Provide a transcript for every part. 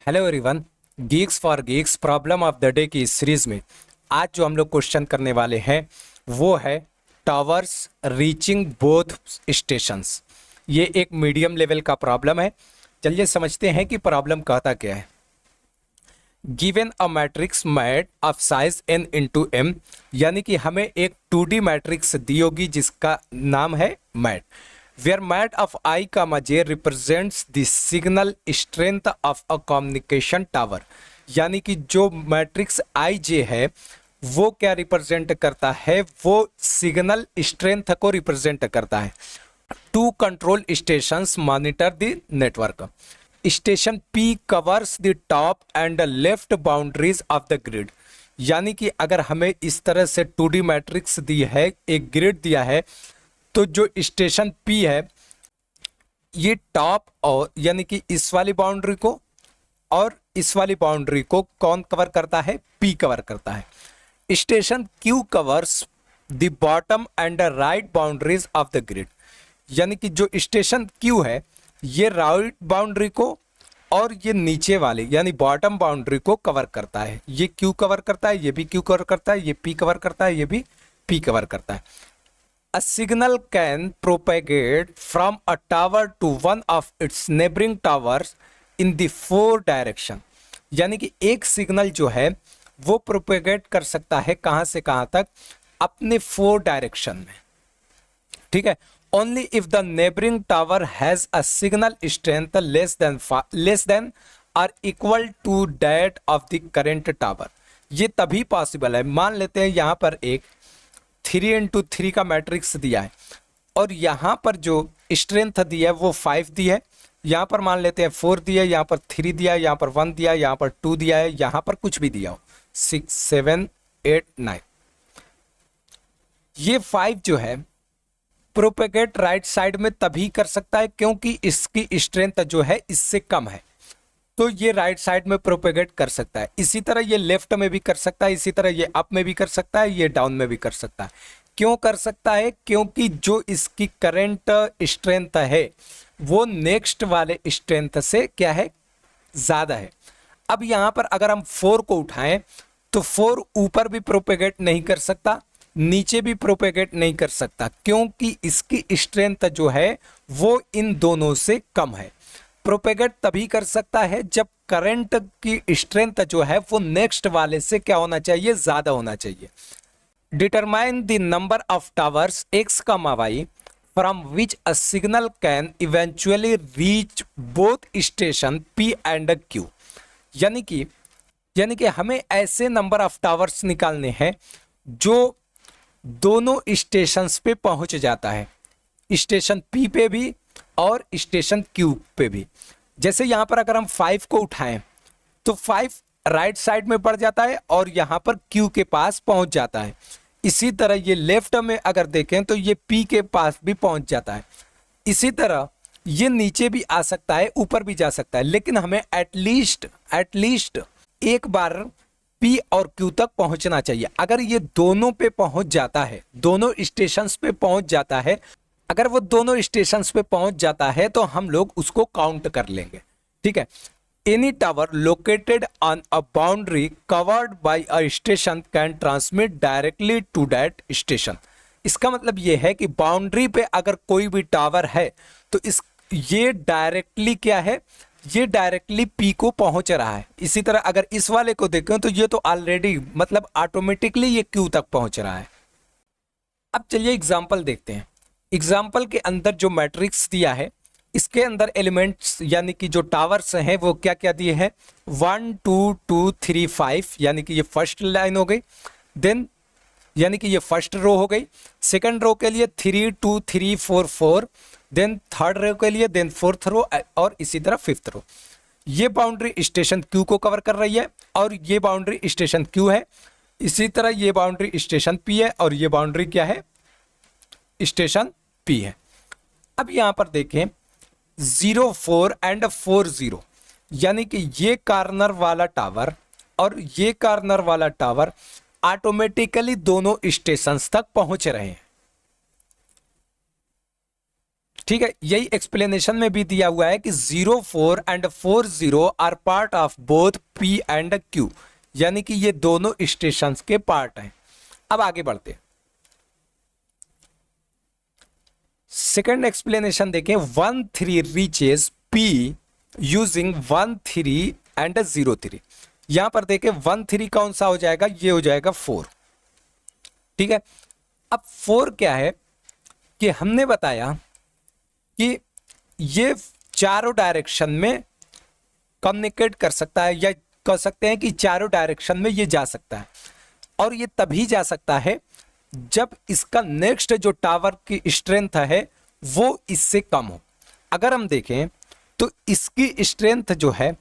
Hello everyone, Geeks for Geeks problem of the day की इस series में आज जो हम लोग क्वेश्चन करने वाले हैं वो है टावर्स रीचिंग बोथ स्टेशंस। ये एक मीडियम लेवल का प्रॉब्लम है। चलिए समझते हैं कि प्रॉब्लम कहता क्या है। Given a matrix mad of size n into m, यानी कि हमें एक 2D मैट्रिक्स दी होगी जिसका नाम है mad, where mad of i का j represents the signal strength of a communication tower, यानी कि जो मैट्रिक्स आई जे है वो क्या रिप्रेजेंट करता है, वो सिग्नल स्ट्रेंथ को रिप्रेजेंट करता है। Two control stations monitor the network. Station P covers the top and left boundaries of the grid, यानी कि अगर हमें इस तरह से 2D मैट्रिक्स दी है, एक ग्रिड दिया है, तो जो स्टेशन P है ये टॉप और यानी कि इस वाली बाउंड्री को और इस वाली बाउंड्री को कौन कवर करता है, P कवर करता है। Station Q covers the bottom and right boundaries of the grid, यानी कि जो स्टेशन Q है ये राइट बाउंड्री को और ये नीचे वाले यानी बॉटम बाउंड्री को कवर करता है। ये Q कवर करता है, ये भी Q कवर करता है, ये P कवर करता है, ये भी P कवर करता है। A signal can propagate from a tower to one of its neighboring towers in the four direction, यानी कि एक सिग्नल जो है वो प्रोपेगेट कर सकता है कहां से कहां तक, अपने 4 डायरेक्शन में। ठीक है, only if the neighbouring tower has a signal strength less than और equal to that of the current tower. ये तभी पॉसिबल है। मान लेते हैं यहां पर एक 3x3 का मैट्रिक्स दिया है और यहां पर जो स्ट्रेंथ दिया है वो 5 दी है, यहां पर मान लेते हैं 4 दिया है, यहां पर 3 दिया है, यहां पर 1 दिया है, यहां पर 2 दिया है, यहां पर कुछ भी दिया हो 6 7 8 9। ये 5 जो है प्रोपेगेट राइट साइड में तभी कर सकता है क्योंकि इसकी स्ट्रेंथ जो है इससे कम है, तो ये राइट साइड में प्रोपेगेट कर सकता है। इसी तरह ये लेफ्ट में भी कर सकता है, इसी तरह ये अप में भी कर सकता है, ये डाउन में भी कर सकता है। क्यों कर सकता है? क्योंकि जो इसकी करंट स्ट्रेंथ है वो नेक्स्ट वाले स्ट्रेंथ से क्या है, ज्यादा है। अब यहां पर अगर हम 4 को उठाएं तो 4 ऊपर भी प्रोपेगेट नहीं कर सकता, नीचे भी प्रोपेगेट नहीं कर सकता, क्योंकि इसकी स्ट्रेंथ जो है वो इन दोनों से कम है। प्रोपेगेट तभी कर सकता है जब करंट की स्ट्रेंथ जो है वो नेक्स्ट वाले से क्या होना चाहिए, ज्यादा होना चाहिए। Determine the number of towers x, y from which a signal can eventually reach both station P and Q, यानी कि हमें ऐसे नंबर ऑफ टावर्स निकालने हैं जो दोनों स्टेशंस पे पहुंच जाता है, स्टेशन P पे भी और स्टेशन Q पे भी। जैसे यहां पर अगर हम 5 को उठाएं तो 5 राइट साइड में बढ़ जाता है और यहां पर Q के पास पहुंच जाता है। इसी तरह ये लेफ्ट में अगर देखें तो ये P के पास भी पहुंच जाता है। इसी तरह ये नीचे भी आ सकता है, ऊपर भी जा सकता है, लेकिन हमें एटलीस्ट एक बार P और Q तक पहुंचना चाहिए। अगर ये दोनों पे पहुंच जाता है, दोनों स्टेशंस पे पहुंच जाता है, अगर वो दोनों स्टेशंस पे पहुंच जाता है तो हम लोग उसको काउंट कर लेंगे। ठीक है, any tower located on a boundary covered by a station can transmit directly to that station. इसका मतलब ये है कि बाउंड्री पे अगर कोई भी टावर है तो ये डायरेक्टली क्या है, ये डायरेक्टली P को पहुंच रहा है। इसी तरह अगर इस वाले को देखें तो ये तो ऑलरेडी मतलब ऑटोमेटिकली ये Q तक पहुंच रहा है। अब चलिए एग्जाम्पल देखते हैं। एग्जाम्पल के अंदर जो मैट्रिक्स दिया है इसके अंदर एलिमेंट्स यानी कि जो टावर्स हैं वो क्या क्या दिए हैं, 1 2 2 3 5, यानी कि ये फर्स्ट लाइन हो गई। देन यानी कि ये फर्स्ट रो हो गई। सेकंड रो के लिए 3 2 3 4 4, देन थर्ड रो के लिए, देन फोर्थ रो और इसी तरह फिफ्थ रो। ये बाउंड्री स्टेशन Q को कवर कर रही है और ये बाउंड्री स्टेशन Q है। इसी तरह ये बाउंड्री स्टेशन P है और ये बाउंड्री क्या है, स्टेशन P है। अब यहां पर देखें 0 4 एंड 4 0, यानी कि ये कॉर्नर वाला टावर और ये कॉर्नर वाला टावर ऑटोमेटिकली दोनों स्टेशंस तक पहुंच रहे हैं। ठीक है, यही एक्सप्लेनेशन में भी दिया हुआ है कि 04 and 40 are part of both P and Q, यानी कि ये दोनों स्टेशंस के पार्ट हैं। अब आगे बढ़ते हैं, सेकंड एक्सप्लेनेशन देखें। 13 रीचेस P यूजिंग 13 एंड 03। यहां पर देखें 13 कौन सा हो जाएगा, ये हो जाएगा 4। ठीक है, अब 4 क्या है कि हमने बताया कि ये चारों डायरेक्शन में कम्युनिकेट कर सकता है, या कह सकते हैं कि चारों डायरेक्शन में ये जा सकता है, और ये तभी जा सकता है जब इसका नेक्स्ट जो टावर की स्ट्रेंथ है वो इससे कम हो। अगर हम देखें तो इसकी स्ट्रेंथ जो है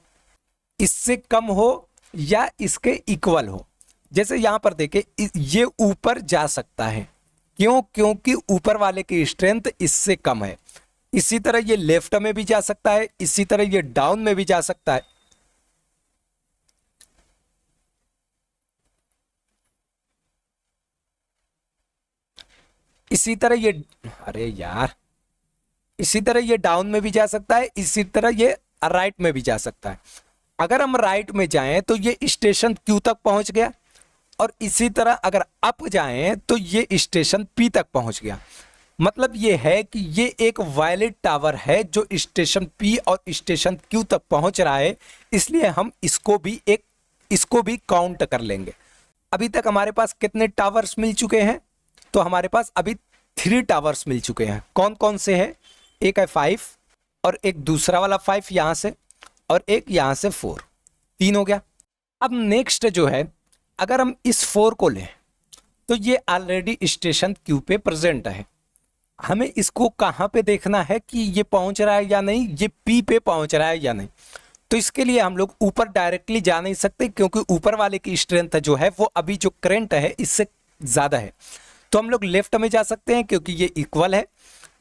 इससे कम हो या इसके इक्वल हो। जैसे यहां पर देखें ये ऊपर जा सकता है, क्यों? क्योंकि ऊपर वाले की स्ट्रेंथ इससे कम है। इसी तरह ये लेफ्ट में भी जा सकता है, इसी तरह ये डाउन में भी जा सकता है। इसी तरह ये, अरे यार, इसी तरह ये डाउन में भी जा सकता है, इसी तरह ये राइट में भी जा सकता है। अगर हम राइट में जाएं तो ये स्टेशन Q तक पहुंच गया, और इसी तरह अगर अप जाएं तो ये स्टेशन P तक पहुंच गया। मतलब ये है कि ये एक वैलिड टावर है जो स्टेशन P और स्टेशन Q तक पहुंच रहा है, इसलिए हम इसको भी काउंट कर लेंगे। अभी तक हमारे पास कितने टावर्स मिल चुके हैं? तो हमारे पास अभी 3 टावर्स मिल चुके हैं। कौन कौन से हैं? एक है 5, और एक दूसरा वाला 5 यहां से, और एक यहां से 4, 3 हो गया। अब नेक्स्ट जो है, अगर हम इस 4 को लें तो ये ऑलरेडी स्टेशन Q पे प्रेजेंट है। हमें इसको कहां पे देखना है कि ये पहुंच रहा है या नहीं, ये P पे पहुंच रहा है या नहीं। तो इसके लिए हम लोग ऊपर डायरेक्टली जा नहीं सकते, क्योंकि ऊपर वाले की स्ट्रेंथ जो है वो अभी जो करंट है इससे ज्यादा है। तो हम लोग लेफ्ट में जा सकते हैं क्योंकि ये इक्वल है।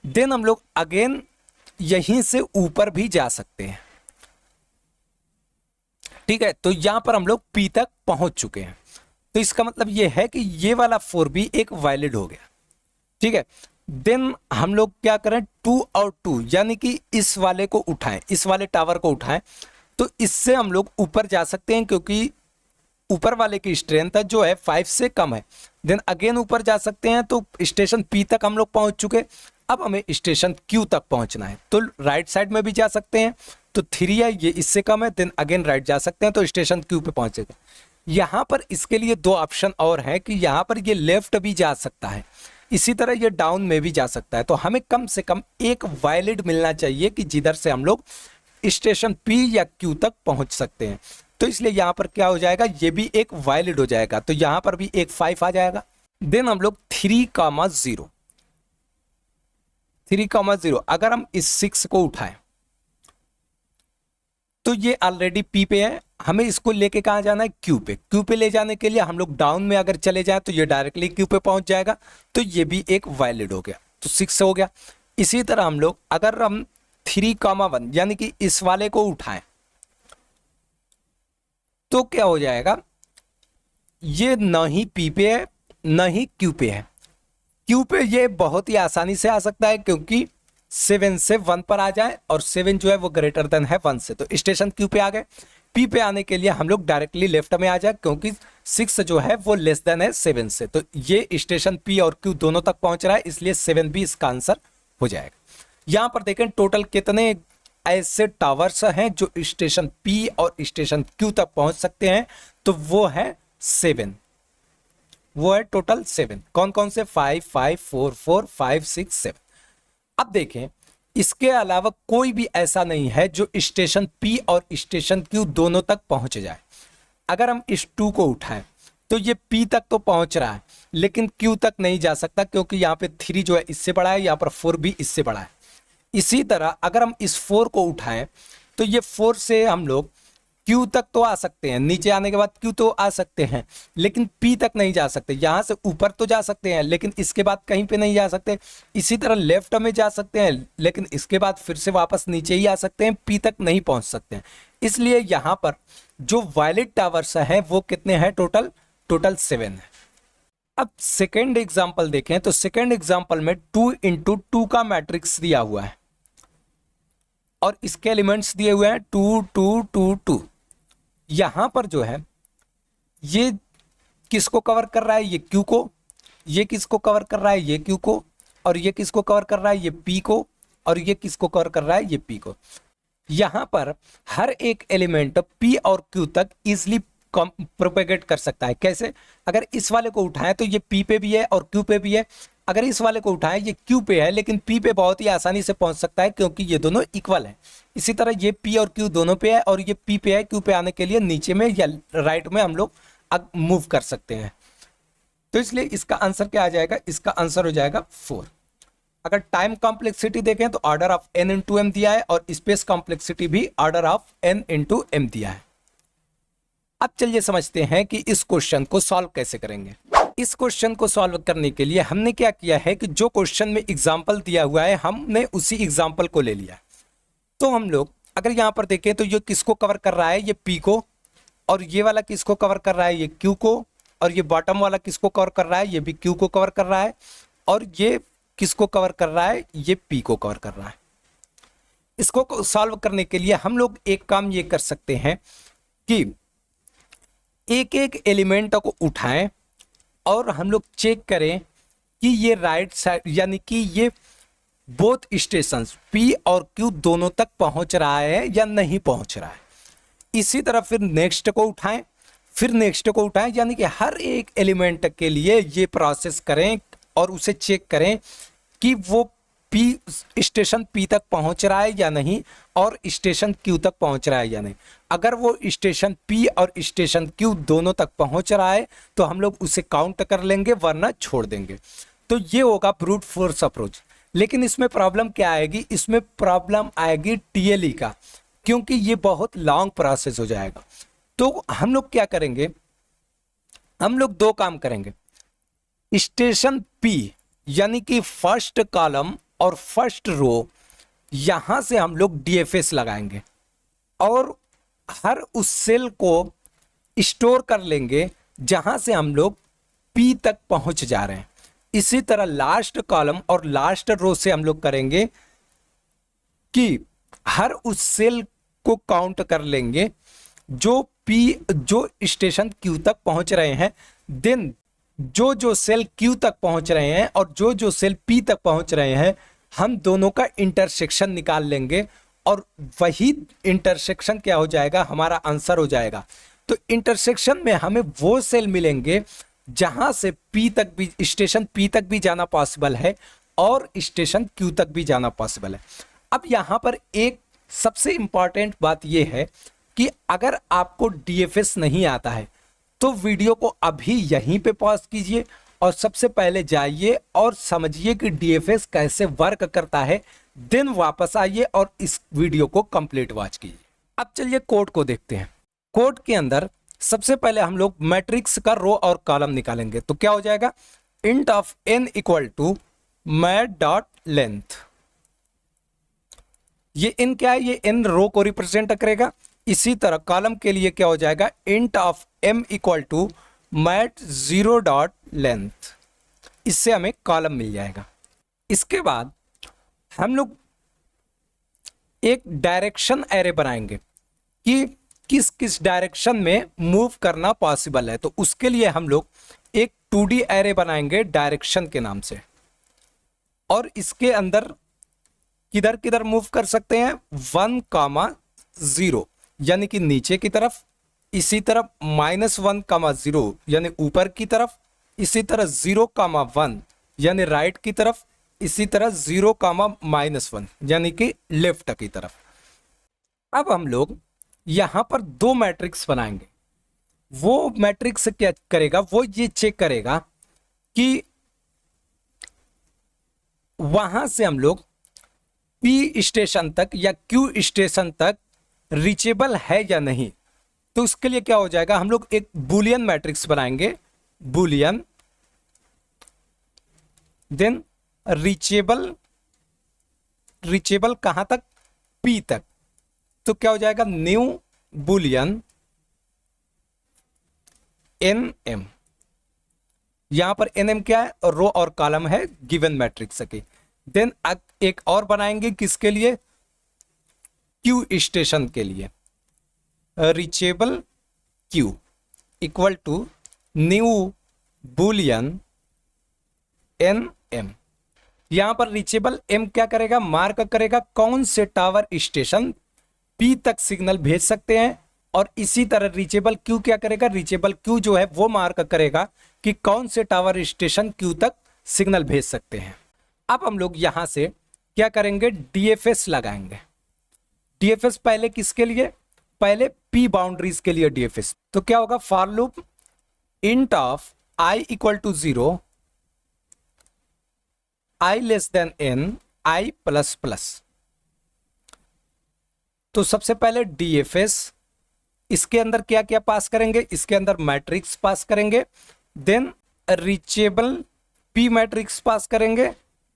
देन हम लोग अगेन यहीं से ऊपर भी जा सकते हैं। ठीक है, तो यहां पर हम लोग P तक पहुंच चुके हैं। तो इसका मतलब ये है कि ये वाला 4 भी एक वैलिड हो गया। ठीक है, देन हम लोग क्या करें, 2 और 2, यानी कि इस वाले को उठाएं, इस वाले टावर को उठाएं, तो इससे हम लोग ऊपर जा सकते हैं क्योंकि ऊपर वाले की स्ट्रेंथ जो है 5 से कम है। देन अगेन ऊपर जा सकते हैं, तो स्टेशन P तक हम लोग पहुंच चुके। अब हमें स्टेशन Q तक पहुंचना है, तो राइट साइड में भी जा सकते हैं, तो 3 है, ये इससे कम है। देन अगेन राइट जा सकते हैं, तो स्टेशन Q पे पहुंचेगा। यहां पर इसके लिए 2 ऑप्शन और हैं कि यहां पर ये लेफ्ट भी जा सकता है, इसी तरह ये डाउन में भी जा सकता है। तो हमें कम से कम एक वैलिड मिलना चाहिए कि जिधर से हम लोग स्टेशन P या Q तक पहुंच सकते हैं। तो इसलिए यहां पर क्या हो जाएगा, ये भी एक वैलिड हो जाएगा। तो यहां पर भी एक 5 आ जाएगा। देन हम लोग 3,0 अगर हम इस 6 को उठाएं तो ये ऑलरेडी P पे है, हमें इसको लेके कहां जाना है, Q पे। Q पे ले जाने के लिए हम लोग डाउन में अगर चले जाएं तो ये डायरेक्टली Q पे पहुंच जाएगा। तो ये भी एक वैलिड हो गया, तो 6 हो गया। इसी तरह हम लोग अगर हम 3,1 यानी कि इस वाले को उठाएं तो क्या हो जाएगा, ये न ही P पे है न ही Q पे है। Q पे ये बहुत ही आसानी से आ सकता है क्योंकि 7 से 1 पर आ जाए, और 7 जो है वो ग्रेटर देन है 1 से, तो स्टेशन Q पे आ गए। P पे आने के लिए हम लोग डायरेक्टली लेफ्ट में आ जाए क्योंकि 6 जो है वो लेस देन है 7 से, तो ये स्टेशन P और Q दोनों तक पहुंच रहा है, इसलिए 7 भी इसका आंसर हो जाएगा। यहां पर देखें टोटल कितने ऐसे टावर्स हैं जो स्टेशन P और स्टेशन Q तक पहुंच सकते हैं, तो वो है 7, वो है टोटल 7। कौन कौन से, 5, 5, 4, 4, 5, 6, 7। अब देखें इसके अलावा कोई भी ऐसा नहीं है जो स्टेशन P और स्टेशन Q दोनों तक पहुंच जाए। अगर हम इस 2 को उठाएं तो ये P तक तो पहुंच रहा है लेकिन Q तक नहीं जा सकता क्योंकि यहाँ पे 3 जो है इससे बड़ा है, यहाँ पर 4 भी इससे बड़ा है। इसी तरह अगर हम इस 4 को उठाएं तो ये 4 से हम लोग Q तक तो आ सकते हैं, नीचे आने के बाद Q तो आ सकते हैं, लेकिन P तक नहीं जा सकते। यहां से ऊपर तो जा सकते हैं लेकिन इसके बाद कहीं पे नहीं जा सकते। इसी तरह लेफ्ट में जा सकते हैं लेकिन इसके बाद फिर से वापस नीचे ही आ सकते हैं, P तक नहीं पहुंच सकते हैं। इसलिए यहां पर जो वैलिड टावर्स हैं वो कितने हैं, टोटल 7 है। अब सेकेंड एग्जाम्पल देखें तो सेकेंड एग्जाम्पल में 2 × 2 का मैट्रिक्स दिया हुआ है और इसके एलिमेंट्स दिए हुए हैं 2 2 2 2। यहां पर जो है ये किसको कवर कर रहा है, ये Q को, ये किसको कवर कर रहा है, ये Q को, और ये किसको कवर कर रहा है, ये P को, और ये किसको कवर कर रहा है, ये P को। यहां पर हर एक एलिमेंट P और Q तक इजिली प्रोपेगेट कर सकता है। कैसे? अगर इस वाले को उठाएं तो ये P पे भी है और Q पे भी है। अगर इस वाले को उठाएं ये Q पे है लेकिन P पे बहुत ही आसानी से पहुंच सकता है क्योंकि ये दोनों इक्वल है। इसी तरह ये P और Q दोनों पे है और ये P पे है। Q पे आने के लिए नीचे में या राइट में हम लोग मूव कर सकते हैं। तो इसलिए इसका आंसर क्या आ जाएगा, इसका आंसर हो जाएगा 4। अगर टाइम कॉम्प्लेक्सिटी देखें तो ऑर्डर ऑफ n × m दिया है और स्पेस कॉम्प्लेक्सिटी भी ऑर्डर ऑफ n × m दिया है। अब चलिए समझते हैं कि इस क्वेश्चन को सॉल्व कैसे करेंगे। इस क्वेश्चन को सॉल्व करने के लिए हमने क्या किया है कि जो क्वेश्चन में एग्जाम्पल दिया हुआ है हमने उसी एग्जाम्पल को ले लिया। तो हम लोग अगर यहां पर देखें तो ये किसको कवर कर रहा है, ये P को, और ये वाला किसको कवर कर रहा है, ये Q को, और ये बॉटम वाला किसको कवर कर रहा है, ये भी Q को कवर कर रहा है, और ये किसको कवर कर रहा है, ये P को कवर कर रहा है। इसको सॉल्व करने के लिए हम लोग एक काम ये कर सकते हैं कि एक एक एलिमेंट को उठाएं और हम लोग चेक करें कि ये राइट साइड यानी कि ये बोथ स्टेशंस P और Q दोनों तक पहुंच रहा है या नहीं पहुंच रहा है। इसी तरह फिर नेक्स्ट को उठाएं, फिर नेक्स्ट को उठाएं, यानी कि हर एक एलिमेंट के लिए ये प्रोसेस करें और उसे चेक करें कि वो स्टेशन P तक पहुंच रहा है या नहीं और स्टेशन Q तक पहुंच रहा है या नहीं। अगर वो स्टेशन P और स्टेशन Q दोनों तक पहुंच रहा है तो हम लोग उसे काउंट कर लेंगे वरना छोड़ देंगे। तो ये होगा ब्रूट फोर्स अप्रोच। लेकिन इसमें प्रॉब्लम क्या आएगी, इसमें प्रॉब्लम आएगी TLE का, क्योंकि ये बहुत लॉन्ग प्रोसेस हो जाएगा। तो हम लोग क्या करेंगे, हम लोग दो काम करेंगे। स्टेशन P यानी कि फर्स्ट कॉलम और फर्स्ट रो, यहां से हम लोग DFS लगाएंगे और हर उस सेल को स्टोर कर लेंगे जहां से हम लोग P तक पहुंच जा रहे हैं। इसी तरह लास्ट कॉलम और लास्ट रो से हम लोग करेंगे कि हर उस सेल को काउंट कर लेंगे जो स्टेशन Q तक पहुंच रहे हैं। देन जो सेल Q तक पहुंच रहे हैं और जो सेल P तक पहुंच रहे हैं, हम दोनों का इंटरसेक्शन निकाल लेंगे और वही इंटरसेक्शन क्या हो जाएगा, हमारा आंसर हो जाएगा। तो इंटरसेक्शन में हमें वो सेल मिलेंगे जहां से P तक भी, स्टेशन P तक भी जाना पॉसिबल है और स्टेशन Q तक भी जाना पॉसिबल है। अब यहां पर एक सबसे इंपॉर्टेंट बात यह है कि अगर आपको DFS नहीं आता है तो वीडियो को अभी यहीं पे पॉज कीजिए और सबसे पहले जाइए और समझिए कि DFS कैसे वर्क करता है, देन वापस आइए और इस वीडियो को कंप्लीट वॉच कीजिए। अब चलिए कोड को देखते हैं। कोड के अंदर सबसे पहले हम लोग मैट्रिक्स का रो और कॉलम निकालेंगे। तो क्या हो जाएगा, int of n equal to mat.length। ये n क्या है, ये n रो को रिप्रेजेंट करेगा। इसी तरह कॉलम के लिए क्या हो जाएगा, int of m equal to mat0.length। इससे हमें कॉलम मिल जाएगा। इसके बाद हम लोग एक डायरेक्शन एरे बनाएंगे कि किस किस डायरेक्शन में मूव करना पॉसिबल है। तो उसके लिए हम लोग एक 2D एरे बनाएंगे डायरेक्शन के नाम से, और इसके अंदर किधर किधर मूव कर सकते हैं, 1,0 यानी कि नीचे की तरफ, इसी तरफ -1,0 यानी ऊपर की तरफ, इसी तरह 0,1 यानी राइट की तरफ, इसी तरह 0,-1 यानी कि लेफ्ट की तरफ। अब हम लोग यहां पर दो मैट्रिक्स बनाएंगे। वो मैट्रिक्स क्या करेगा, वो ये चेक करेगा कि वहां से हम लोग P स्टेशन तक या Q स्टेशन तक रीचेबल है या नहीं। तो उसके लिए क्या हो जाएगा, हम लोग एक बुलियन मैट्रिक्स बनाएंगे, बुलियन, देन रीचेबल कहां तक, P तक। तो क्या हो जाएगा, न्यू बुलियन NM। यहां पर nm क्या है, रो और कॉलम है गिवन मैट्रिक्स की। देन एक और बनाएंगे किसके लिए, क्यू स्टेशन के लिए, reachable Q equal to new boolean N M. यहां पर रीचेबल एम क्या करेगा, मार्क करेगा कौन से टावर स्टेशन पी तक सिग्नल भेज सकते हैं, और इसी तरह रीचेबल क्यू क्या करेगा, रीचेबल क्यू जो है वो मार्क करेगा कि कौन से टावर स्टेशन क्यू तक सिग्नल भेज सकते हैं। अब हम लोग यहां से क्या करेंगे, डीएफएस लगाएंगे। डीएफएस पहले किसके लिए, पहले पी बाउंड्रीज के लिए डीएफएस। तो क्या होगा, for loop int of I equal to 0, I less than N, I plus plus. तो सबसे पहले डीएफएस, इसके अंदर क्या क्या पास करेंगे, इसके अंदर मैट्रिक्स पास करेंगे, देन रीचेबल पी मैट्रिक्स पास करेंगे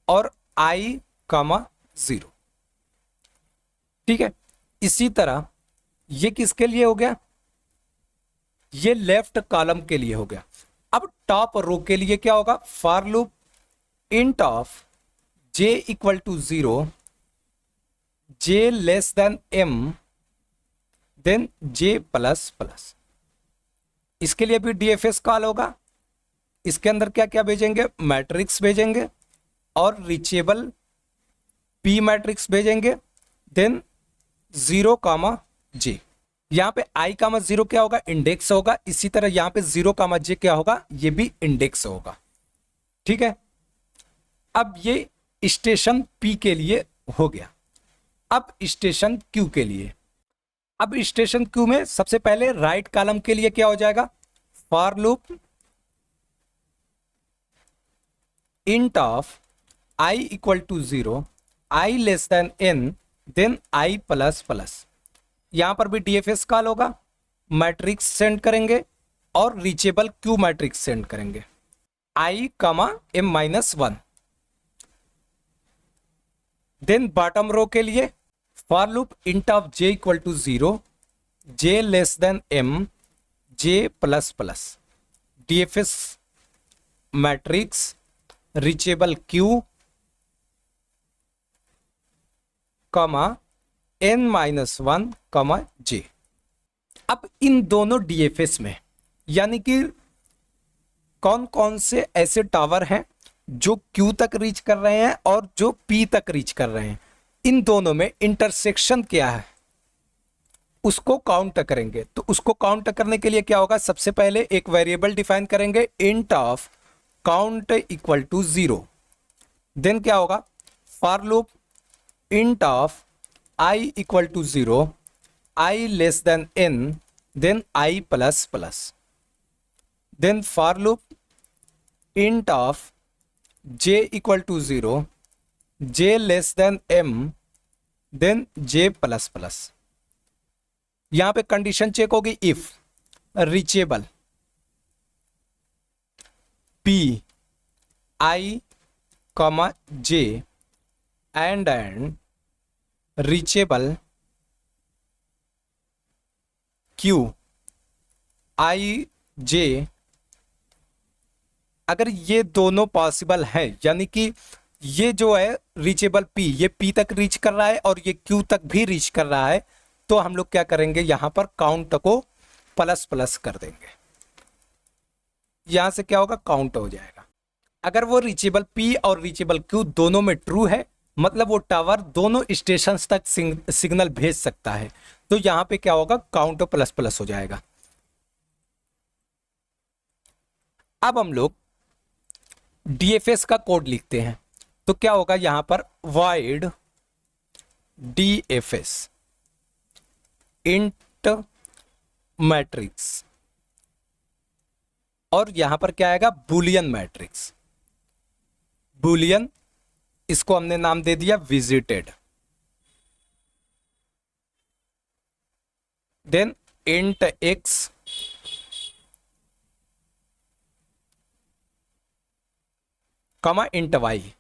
और आई कामा 0। ठीक है, इसी तरह ये किसके लिए हो गया, ये लेफ्ट कॉलम के लिए हो गया। अब टॉप रो के लिए क्या होगा, for loop int of J equal to 0, J less than M, then J plus plus. इसके लिए भी डीएफएस कॉल होगा। इसके अंदर क्या क्या भेजेंगे, मैट्रिक्स भेजेंगे और रीचेबल पी मैट्रिक्स भेजेंगे, देन 0 कामा जे। यहां पे आई कामा 0 क्या होगा, इंडेक्स होगा। इसी तरह यहां पे 0 कामा जे क्या होगा, ये भी इंडेक्स होगा। ठीक है, अब ये स्टेशन पी के लिए हो गया। अब स्टेशन क्यू के लिए, अब स्टेशन क्यू में सबसे पहले राइट कॉलम के लिए क्या हो जाएगा, for loop int of I equal to 0, I less than N, then I plus plus. यहां पर भी डीएफएस कॉल होगा, मैट्रिक्स सेंड करेंगे और रीचेबल क्यू मैट्रिक्स सेंड करेंगे, I comma M minus 1। Then bottom row के लिए for loop int of J equal to 0, J less than M, J plus plus. DFS matrix, reachable Q comma N minus 1 comma जे। अब इन दोनों DFS में यानी कि कौन कौन से ऐसे टावर हैं जो क्यू तक रीच कर रहे हैं और जो पी तक रीच कर रहे हैं, इन दोनों में इंटरसेक्शन क्या है उसको काउंट करेंगे। तो उसको काउंट करने के लिए क्या होगा, सबसे पहले एक वेरिएबल डिफाइन करेंगे int of count equal to 0। Then क्या होगा, for loop int of I equal to 0, I less than N, then I plus plus. Then for loop int of J equal to 0, J less than M, then J plus plus. यहां पे condition check होगी, if reachable P I comma J and reachable Q I J, अगर ये दोनों possible है, यानी कि ये जो है रीचेबल पी, ये पी तक रीच कर रहा है और ये क्यू तक भी रीच कर रहा है, तो हम लोग क्या करेंगे, यहां पर काउंट को प्लस प्लस कर देंगे। यहां से क्या होगा, काउंट हो जाएगा। अगर वो रीचेबल पी और रीचेबल क्यू दोनों में ट्रू है, मतलब वो टावर दोनों स्टेशन तक सिग्नल भेज सकता है, तो यहां पे क्या होगा, काउंट प्लस प्लस हो जाएगा। अब हम लोग डीएफएस का कोड लिखते हैं। तो क्या होगा, यहां पर void डीएफएस इंट मैट्रिक्स, और यहां पर क्या आएगा, बुलियन मैट्रिक्स। बुलियन, इसको हमने नाम दे दिया visited. Then int X, comma int Y.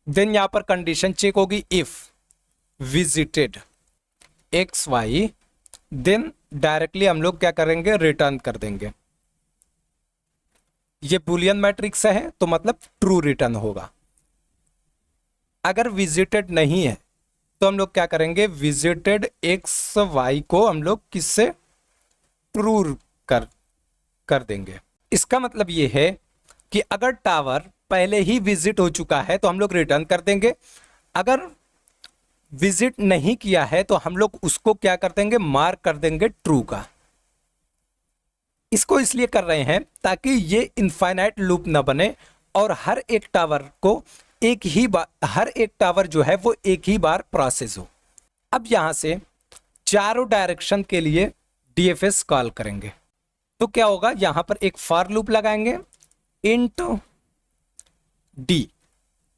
Then यहां पर कंडीशन चेक होगी, if visited X Y, then directly हम लोग क्या करेंगे, रिटर्न कर देंगे ये बुलियन मैट्रिक्स है तो मतलब ट्रू रिटर्न होगा। अगर विजिटेड नहीं है तो हम लोग क्या करेंगे, विजिटेड एक्स वाई को हम लोग किससे ट्रू कर देंगे। इसका मतलब ये है कि अगर टावर पहले ही विजिट हो चुका है तो हम लोग रिटर्न कर देंगे, अगर विजिट नहीं किया है तो हम लोग उसको क्या कर देंगे, मार्क कर देंगे ट्रू का। इसको इसलिए कर रहे हैं ताकि ये इनफाइनाइट लूप ना बने और हर एक टावर को एक ही बार, हर एक टावर जो है वो एक ही बार प्रोसेस हो। अब यहां से चारों डायरेक्शन के लिए डीएफएस कॉल करेंगे तो क्या होगा, यहां पर एक फॉर लूप लगाएंगे इंट डी।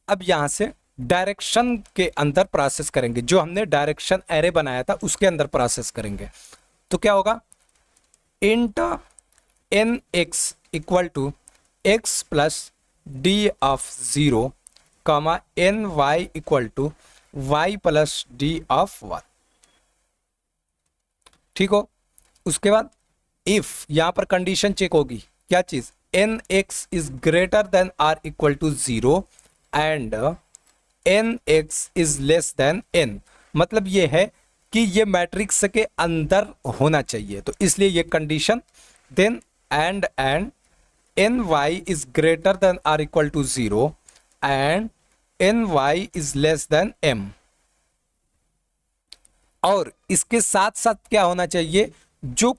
अब यहां से डायरेक्शन के अंदर प्रोसेस करेंगे, जो हमने डायरेक्शन एरे बनाया था उसके अंदर प्रोसेस करेंगे। तो क्या होगा, int N X equal to X plus D of 0 comma N Y equal to Y plus D of 1। ठीक हो। उसके बाद इफ यहां पर कंडीशन चेक होगी, क्या चीज, N X is greater than or equal to 0 and N X is less than N. मतलब ये है कि ये मैट्रिक्स के अंदर होना चाहिए, तो इसलिए ये condition. Then and N Y is greater than or equal to 0 and N Y is less than M. और इसके साथ साथ क्या होना चाहिए, जो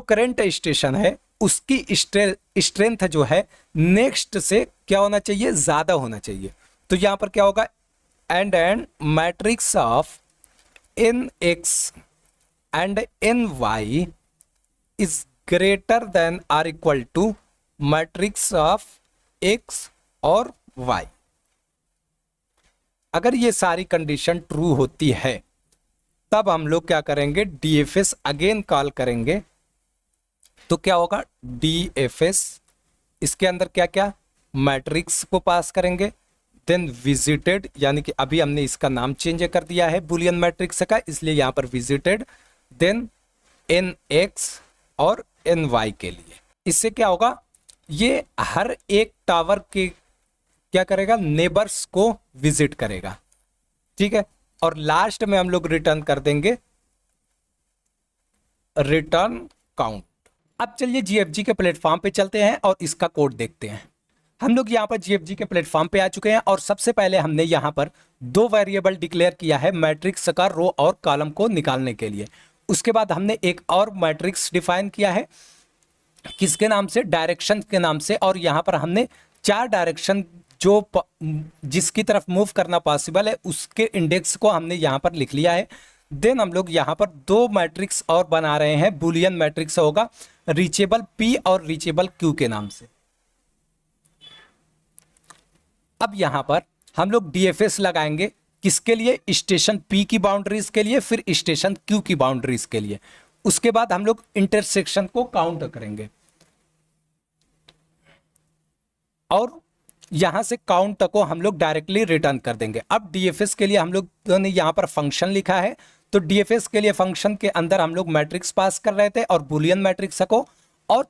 करंट स्टेशन है उसकी स्ट्रेंथ जो है नेक्स्ट से क्या होना चाहिए, ज्यादा होना चाहिए। तो यहां पर क्या होगा, and matrix of N X and N Y is greater than or equal to matrix of X और वाई। अगर ये सारी कंडीशन ट्रू होती है तब हम लोग क्या करेंगे, डीएफएस अगेन कॉल करेंगे। तो क्या होगा, डीएफएस इसके अंदर क्या क्या मैट्रिक्स को पास करेंगे, देन विजिटेड, यानी कि अभी हमने इसका नाम चेंज कर दिया है बुलियन मैट्रिक्स का, इसलिए यहां पर विजिटेड, देन एन एक्स और एन वाई के लिए। इससे क्या होगा, ये हर एक टावर के क्या करेगा, नेबर्स को विजिट करेगा। ठीक है। और लास्ट में हम लोग रिटर्न कर देंगे रिटर्न काउंट। अब चलिए जीएफजी के प्लेटफॉर्म पे चलते हैं और इसका कोड देखते हैं। हम लोग यहाँ पर जीएफजी के प्लेटफॉर्म पे आ चुके हैं और सबसे पहले हमने यहाँ पर दो वेरिएबल डिक्लेयर किया है मैट्रिक्स का रो और कॉलम को निकालने के लिए। उसके बाद हमने एक और मैट्रिक्स डिफाइन किया है, किसके नाम से, डायरेक्शन के नाम से। और यहाँ पर हमने 4 डायरेक्शन जो जिसकी तरफ मूव करना पॉसिबल है उसके इंडेक्स को हमने यहाँ पर लिख लिया है। देन हम लोग यहाँ पर 2 मैट्रिक्स और बना रहे हैं, बुलियन मैट्रिक्स होगा रीचेबल P और रीचेबल Q के नाम से। अब यहाँ पर हम लोग डीएफएस लगाएंगे, किसके लिए, स्टेशन P की बाउंड्रीज के लिए, फिर स्टेशन Q की बाउंड्रीज के लिए। उसके बाद हम लोग इंटरसेक्शन को काउंट करेंगे और यहां से काउंट को हम लोग डायरेक्टली रिटर्न कर देंगे। अब डीएफएस के लिए हम लोग ने यहां पर फंक्शन लिखा है, तो डीएफएस के लिए फंक्शन के अंदर हम लोग मैट्रिक्स पास कर रहे थे और बुलियन मैट्रिक्स को और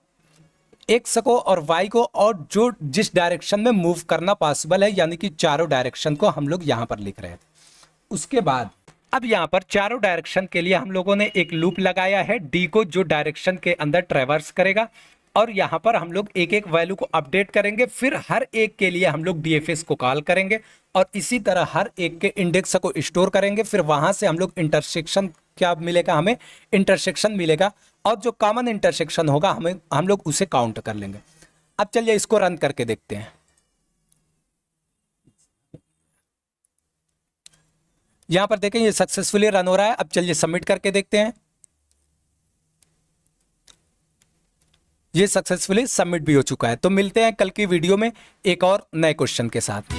एक्स को और वाई को और जो जिस डायरेक्शन में मूव करना पॉसिबल है, यानी कि चारों डायरेक्शन को हम लोग यहां पर लिख रहे थे। उसके बाद अब यहां पर चारों डायरेक्शन के लिए हम लोगों ने एक लूप लगाया है डी को, जो डायरेक्शन के अंदर ट्रेवर्स करेगा और यहां पर हम लोग एक एक वैल्यू को अपडेट करेंगे। फिर हर एक के लिए हम लोग डीएफएस को कॉल करेंगे और इसी तरह हर एक के इंडेक्स को स्टोर करेंगे। फिर वहां से हम लोग इंटरसेक्शन क्या मिलेगा, हमें इंटरसेक्शन मिलेगा और जो कॉमन इंटरसेक्शन होगा हम लोग उसे काउंट कर लेंगे। अब चलिए इसको रन करके देखते हैं। यहां पर देखें ये सक्सेसफुली रन हो रहा है। अब चलिए सबमिट करके देखते हैं। ये सक्सेसफुली सबमिट भी हो चुका है। तो मिलते हैं कल की वीडियो में एक और नए क्वेश्चन के साथ।